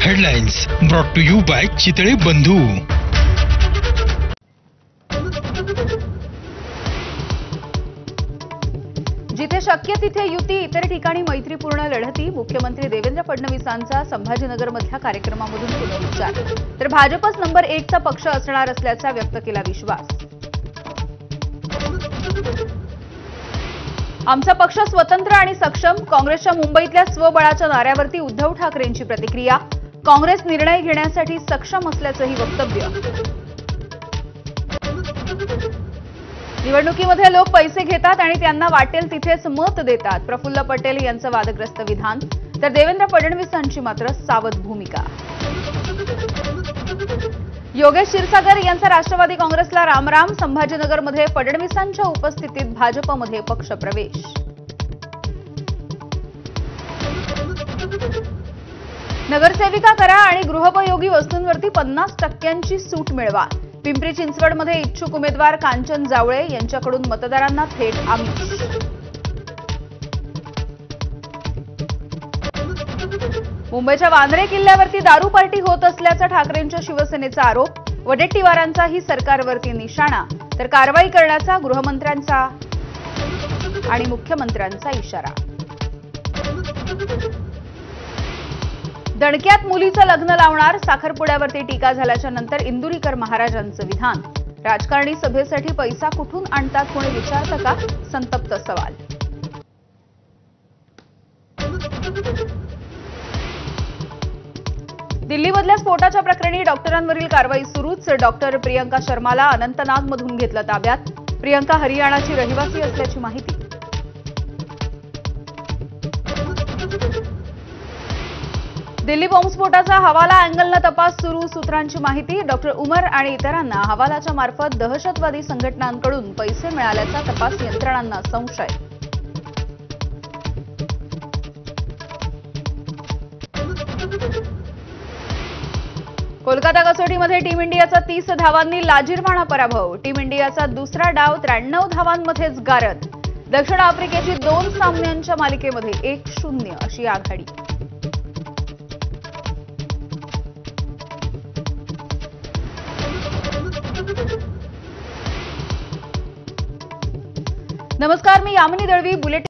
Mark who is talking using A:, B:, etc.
A: Headlines brought to you by Chitale Bandhu.
B: जिथे शक्य तिथे युती, इतर ठिकाणी मैत्रीपूर्ण लढती। मुख्यमंत्री देवेंद्र फडणवीसांचा संभाजीनगरमधल्या कार्यक्रमामधून पुनरुच्चार। तर भाजपच नंबर 1 चा पक्ष असणार असल्याचा व्यक्त केला विश्वास। आमचा पक्ष स्वतंत्र आणि सक्षम। काँग्रेसच्या मुंबईतल्या स्वबळाच्या नाऱ्यावरती उद्धव ठाकरेंची प्रतिक्रिया। काँग्रेस निर्णय घेण्यासाठी सक्षम असल्याचंही वक्तव्य। निवडणुकीमध्ये लोक पैसे घेतात आणि त्यांना वाटेल तिथेच मत देतात, प्रफुल्ल पटेल यांचं वादग्रस्त विधान। तर देवेंद्र फडणवीसांची मात्र सावध भूमिका। योगेश क्षीरसागर यांचा राष्ट्रवादी काँग्रेसला रामराम। संभाजीनगरमध्ये फडणवीसांच्या उपस्थितीत भाजपमध्ये पक्षप्रवेश। नगरसेविका करा आणि गृहोपयोगी वस्तूंवरती 50% सूट मिळवा। पिंपरी चिंचवडमध्ये इच्छुक उमेदवार कांचन जावळे यांच्याकडून मतदारांना थेट आमिष। मुंबईच्या वांद्रे किल्ल्यावरती दारू पार्टी होत असल्याचा ठाकरेंच्या शिवसेनेचा आरोप। वडेट्टीवारांचाही सरकारवरती निशाणा। तर कारवाई करण्याचा गृहमंत्र्यांचा आणि मुख्यमंत्र्यांचा इशारा। दणक्यात मुलीचं लग्न लावणार, साखरपुड्यावरती टीका झाल्याच्या नंतर इंदुरीकर महाराजांचं विधान। राजकारणी सभेसाठी पैसा कुठून आणतात, कोणी विचारतं का, संतप्त सवाल। दिल्लीमधल्या स्फोटाच्या प्रकरणी डॉक्टरांवरील कारवाई सुरूच। डॉक्टर प्रियंका शर्माला अनंतनागमधून घेतलं ताब्यात। प्रियंका हरियाणाची रहिवासी असल्याची माहिती। दिल्ली बॉम्बस्फोटाचा हवाला अँगलनं तपास सुरू, सूत्रांची माहिती। डॉक्टर उमर आणि इतरांना हवालाच्या मार्फत दहशतवादी संघटनांकडून पैसे मिळाल्याचा तपास यंत्रणांना संशय। कोलकाता कसोटीमध्ये टीम इंडियाचा 30 धावांनी लाजिरवाणा पराभव। टीम इंडियाचा दुसरा डाव 93 धावांमध्येच गारद। दक्षिण आफ्रिकेची 2 सामन्यांच्या मालिकेमध्ये 1-0 अशी आघाडी। नमस्कार, मी यामिनी दळवी। बुलेटिन